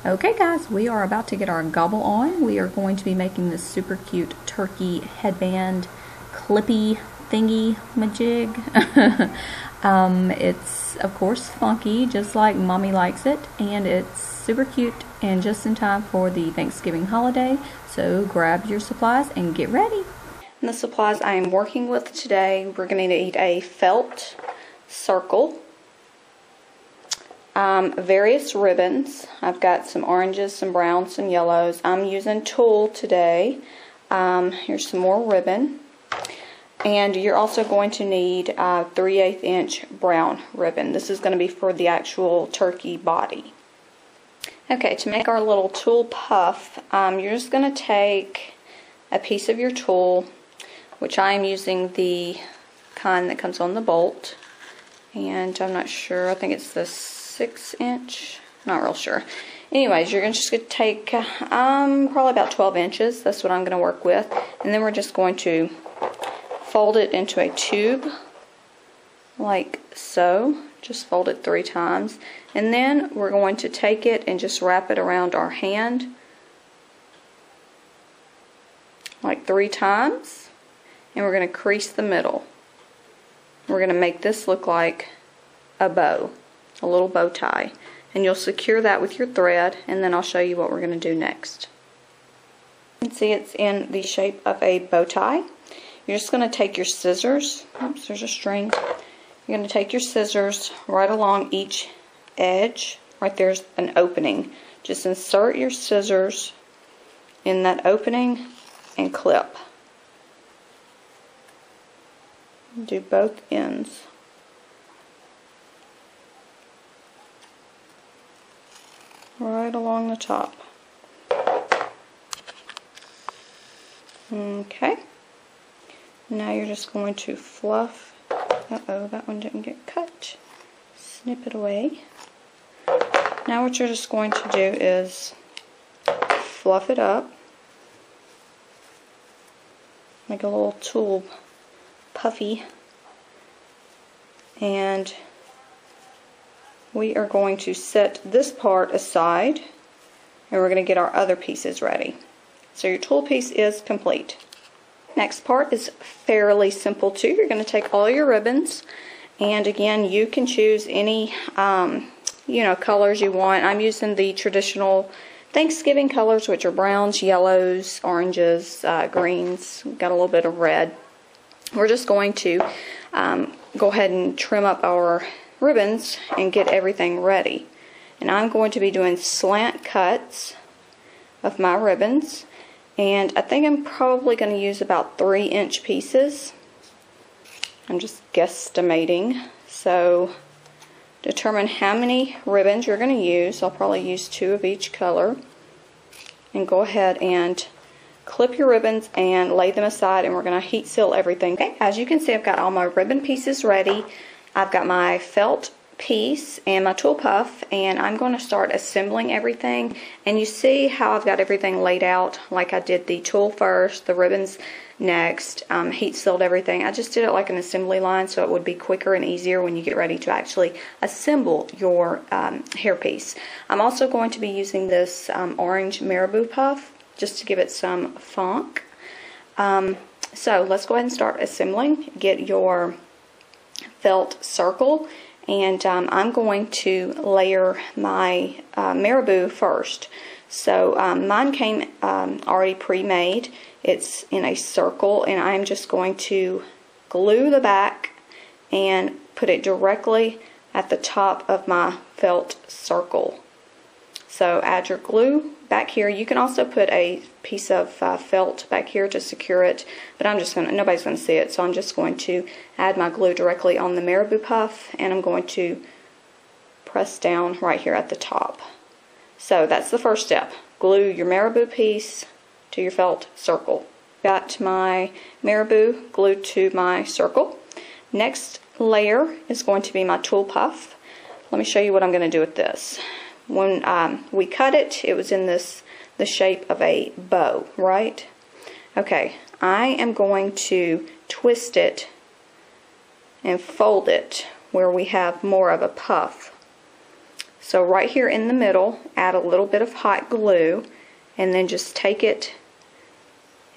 Okay guys, we are about to get our gobble on. We are going to be making this super cute turkey headband clippy thingy majig. It's of course funky, just like mommy likes it, and it's super cute and just in time for the Thanksgiving holiday. So grab your supplies and get ready. And the supplies I am working with today, we're going to need a felt circle, various ribbons. I've got some oranges, some browns, some yellows. I'm using tulle today. Here's some more ribbon. And you're also going to need 3/8 inch brown ribbon. This is going to be for the actual turkey body. Okay, to make our little tulle puff, you're just going to take a piece of your tulle, which I am using the kind that comes on the bolt. And I'm not sure, I think it's the 6 inch, not real sure. Anyways, you're just going to take probably about 12 inches. That's what I'm going to work with. And then we're just going to fold it into a tube like so. Just fold it 3 times. And then we're going to take it and just wrap it around our hand like 3 times. And we're going to crease the middle. We're going to make this look like a bow, a little bow tie. And you'll secure that with your thread, and then I'll show you what we're going to do next. You can see it's in the shape of a bow tie. You're just going to take your scissors. Oops, there's a string. You're going to take your scissors right along each edge. Right there's an opening. Just insert your scissors in that opening and clip. Do both ends. Right along the top. Okay. Now you're just going to fluff. Uh-oh, that one didn't get cut. Snip it away. Now what you're just going to do is fluff it up. Make a little tulle puffy. And we are going to set this part aside, and we're going to get our other pieces ready. So your tulle piece is complete. Next part is fairly simple too. You're going to take all your ribbons, and again, you can choose any colors you want. I'm using the traditional Thanksgiving colors, which are browns, yellows, oranges, greens. Got a little bit of red. We're just going to go ahead and trim up our ribbons and get everything ready. And I'm going to be doing slant cuts of my ribbons, and I think I'm probably going to use about 3-inch pieces. I'm just guesstimating. So determine how many ribbons you're going to use. I'll probably use 2 of each color, and go ahead and clip your ribbons and lay them aside, and we're going to heat seal everything. Okay, as you can see, I've got all my ribbon pieces ready. I've got my felt piece and my tulle puff, and I'm going to start assembling everything. And you see how I've got everything laid out, like I did the tulle first, the ribbons next, heat sealed everything. I just did it like an assembly line so it would be quicker and easier when you get ready to actually assemble your hairpiece. I'm also going to be using this orange marabou puff just to give it some funk. So let's go ahead and start assembling. Get your felt circle, and I'm going to layer my marabou first. So mine came already pre-made. It's in a circle, and I'm just going to glue the back and put it directly at the top of my felt circle. So add your glue back here. You can also put a piece of felt back here to secure it, but nobody's going to see it, so I'm just going to add my glue directly on the marabou puff, and I'm going to press down right here at the top. So that's the first step. Glue your marabou piece to your felt circle. Got my marabou glued to my circle. Next layer is going to be my tulle puff. Let me show you what I'm going to do with this. When we cut it, it was in the shape of a bow, right? Okay, I am going to twist it and fold it where we have more of a puff. So right here in the middle, add a little bit of hot glue, and then just take it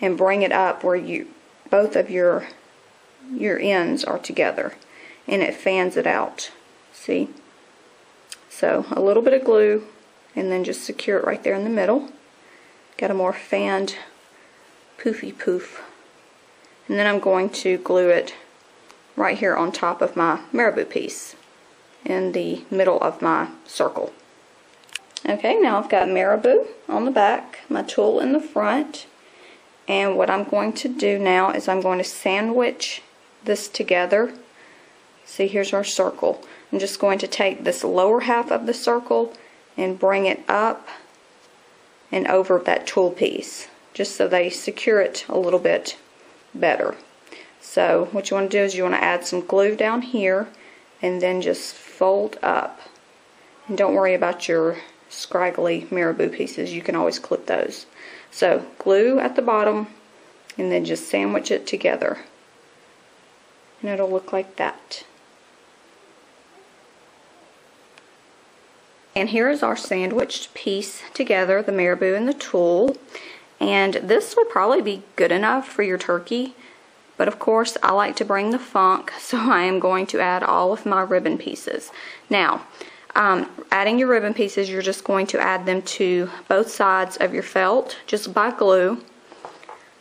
and bring it up where both of your ends are together, and it fans it out. See? So a little bit of glue, and then just secure it right there in the middle. Got a more fanned poofy poof. And then I'm going to glue it right here on top of my marabou piece in the middle of my circle. Okay, now I've got marabou on the back, my tulle in the front, and what I'm going to do now is I'm going to sandwich this together. See, here's our circle. I'm just going to take this lower half of the circle and bring it up and over that tulle piece, just so they secure it a little bit better. So what you want to do is you want to add some glue down here and then just fold up. And don't worry about your scraggly marabou pieces, you can always clip those. So glue at the bottom and then just sandwich it together. And it'll look like that. And here is our sandwiched piece together, the marabou and the tulle. And this would probably be good enough for your turkey, but of course I like to bring the funk, so I am going to add all of my ribbon pieces. Now, adding your ribbon pieces, you're just going to add them to both sides of your felt just by glue.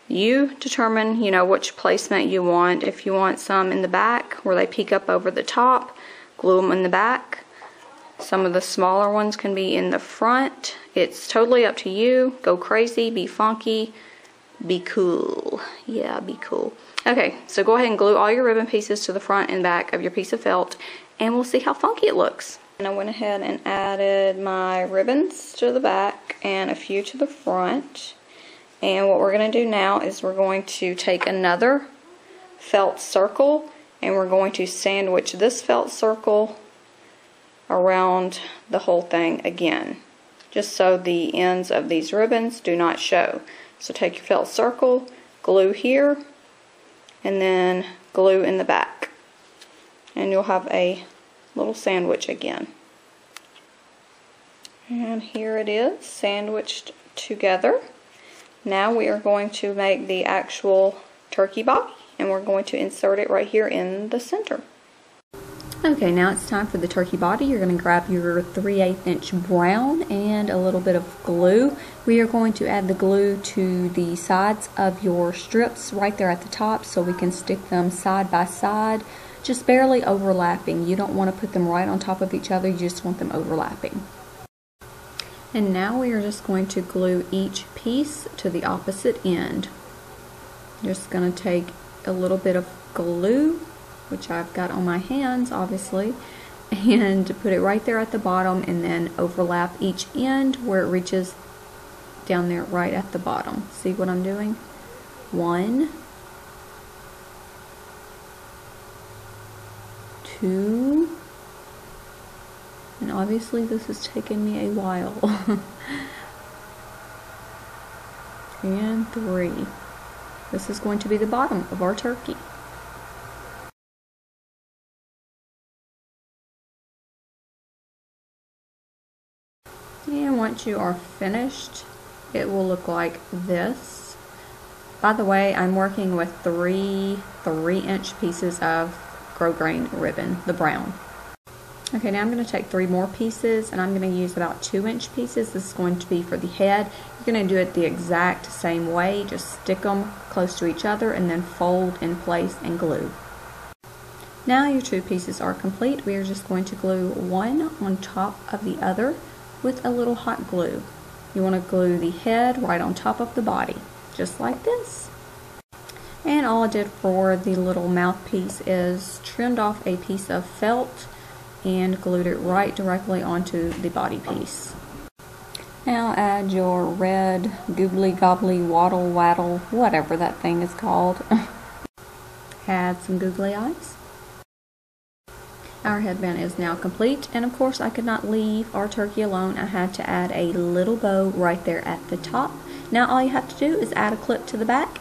You determine, which placement you want. If you want some in the back where they peek up over the top, glue them in the back. Some of the smaller ones can be in the front. It's totally up to you. Go crazy, be funky, be cool. Yeah, be cool. Okay, so go ahead and glue all your ribbon pieces to the front and back of your piece of felt, and we'll see how funky it looks. And I went ahead and added my ribbons to the back and a few to the front. And what we're going to do now is we're going to take another felt circle and we're going to sandwich this felt circle around the whole thing again, just so the ends of these ribbons do not show. So take your felt circle, glue here, and then glue in the back, and you'll have a little sandwich again. And here it is, sandwiched together. Now we are going to make the actual turkey body, and we're going to insert it right here in the center. Okay, now it's time for the turkey body. You're going to grab your 3/8 inch brown and a little bit of glue. We are going to add the glue to the sides of your strips right there at the top so we can stick them side by side, just barely overlapping. You don't want to put them right on top of each other, you just want them overlapping. And now we are just going to glue each piece to the opposite end. Just going to take a little bit of glue, which I've got on my hands obviously, and put it right there at the bottom and then overlap each end where it reaches down there right at the bottom. See what I'm doing? 1, 2, and obviously this is taking me a while, and 3. This is going to be the bottom of our turkey. And once you are finished, it will look like this. By the way, I'm working with three 3-inch pieces of grosgrain ribbon, the brown. Okay, now I'm going to take 3 more pieces and I'm going to use about 2-inch pieces. This is going to be for the head. You're going to do it the exact same way. Just stick them close to each other and then fold in place and glue. Now your 2 pieces are complete. We are just going to glue one on top of the other with a little hot glue. You want to glue the head right on top of the body, just like this. And all I did for the little mouthpiece is trimmed off a piece of felt and glued it right directly onto the body piece. Now add your red goobly gobbly waddle waddle, whatever that thing is called. Add some googly eyes. Our headband is now complete, and of course I could not leave our turkey alone. I had to add a little bow right there at the top. Now all you have to do is add a clip to the back